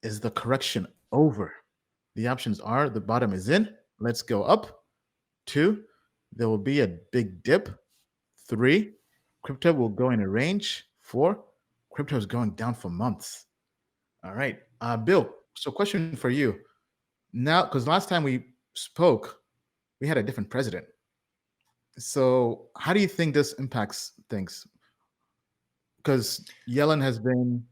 Is the correction over? The options are: the bottom is in, let's go up. 2, there will be a big dip. 3, crypto will go in a range. 4, crypto is going down for months. All right, Bill, so question for you. Now, because last time we spoke, we had a different president. So how do you think this impacts things? Because Yellen has been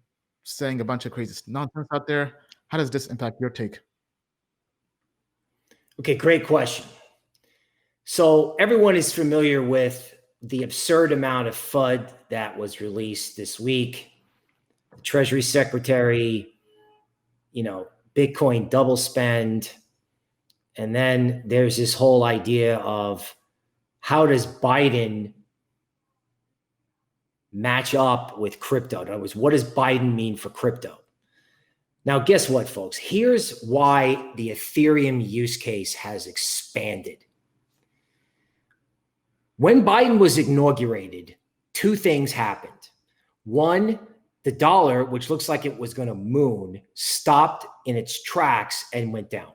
saying a bunch of crazy nonsense out there. How does this impact your take? Okay, great question. So everyone is familiar with the absurd amount of FUD that was released this week. The Treasury Secretary, Bitcoin double spend. And then there's this whole idea of how does Biden match up with crypto? In other words, what does Biden mean for crypto? Now, guess what, folks? Here's why the Ethereum use case has expanded. When Biden was inaugurated, 2 things happened. One, the dollar, which looks like it was going to moon, stopped in its tracks and went down.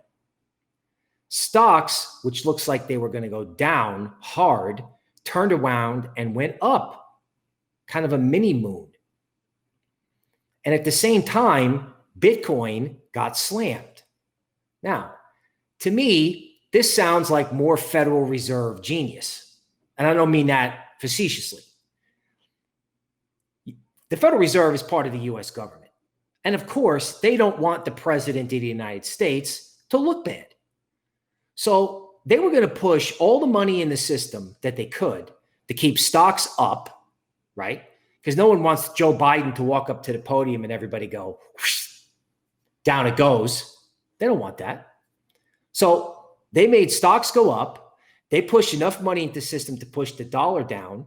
Stocks, which looks like they were going to go down hard, turned around and went up, kind of a mini moon. And at the same time, Bitcoin got slammed. Now, to me, this sounds like more Federal Reserve genius. And I don't mean that facetiously. The Federal Reserve is part of the US government. And of course, they don't want the president of the United States to look bad. So they were going to push all the money in the system that they could to keep stocks up, right? Because no one wants Joe Biden to walk up to the podium and everybody go, whoosh, down it goes. They don't want that. So they made stocks go up. They pushed enough money into the system to push the dollar down.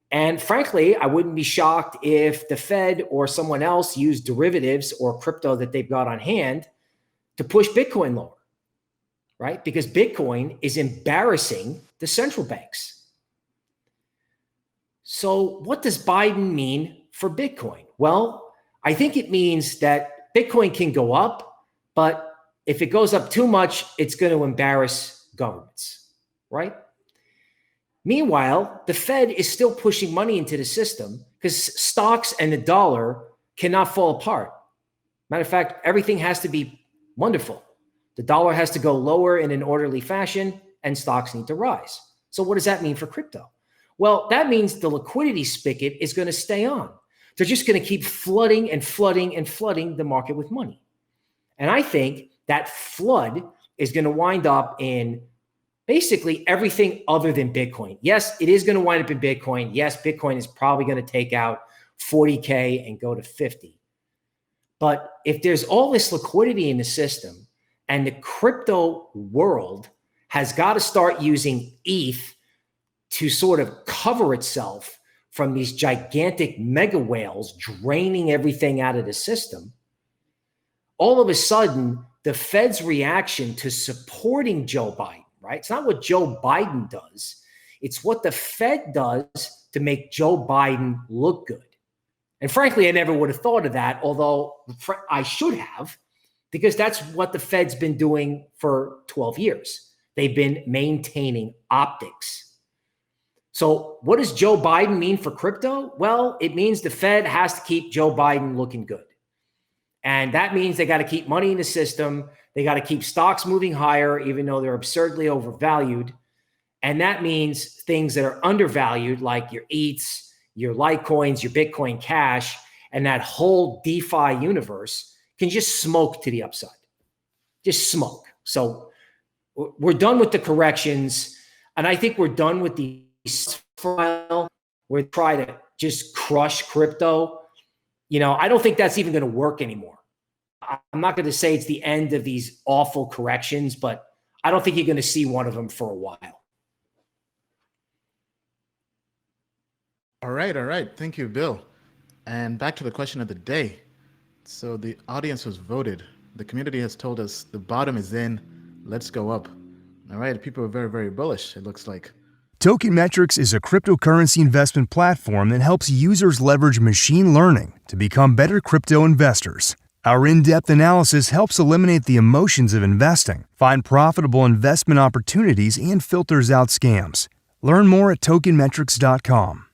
And frankly, I wouldn't be shocked if the Fed or someone else used derivatives or crypto that they've got on hand to push Bitcoin lower, right? Because Bitcoin is embarrassing the central banks. So what does Biden mean for Bitcoin? Well, I think it means that Bitcoin can go up, but if it goes up too much, it's going to embarrass governments, right? Meanwhile, the Fed is still pushing money into the system because stocks and the dollar cannot fall apart. Matter of fact, everything has to be wonderful. The dollar has to go lower in an orderly fashion and stocks need to rise. So what does that mean for crypto? Well, that means the liquidity spigot is going to stay on. They're just going to keep flooding and flooding and flooding the market with money. And I think that flood is going to wind up in basically everything other than Bitcoin. Yes, it is going to wind up in Bitcoin. Yes, Bitcoin is probably going to take out 40K and go to 50. But if there's all this liquidity in the system and the crypto world has got to start using ETH to sort of cover itself from these gigantic mega whales draining everything out of the system, all of a sudden, the Fed's reaction to supporting Joe Biden, right? It's not what Joe Biden does. It's what the Fed does to make Joe Biden look good. And frankly, I never would have thought of that, although I should have, because that's what the Fed's been doing for 12 years. They've been maintaining optics. So what does Joe Biden mean for crypto? Well, it means the Fed has to keep Joe Biden looking good. And that means they got to keep money in the system. They got to keep stocks moving higher, even though they're absurdly overvalued. And that means things that are undervalued, like your ETHs, your Litecoins, your Bitcoin Cash, and that whole DeFi universe can just smoke to the upside. Just smoke. So we're done with the corrections. And I think we're done with the file where we try to just crush crypto. I don't think that's even going to work anymore. I'm not going to say it's the end of these awful corrections, but I don't think you're going to see one of them for a while. All right. Thank you, Bill. And back to the question of the day. So the audience has voted. The community has told us the bottom is in. Let's go up. All right. People are very, very bullish, it looks like. Token Metrics is a cryptocurrency investment platform that helps users leverage machine learning to become better crypto investors. Our in-depth analysis helps eliminate the emotions of investing, find profitable investment opportunities, and filters out scams. Learn more at tokenmetrics.com.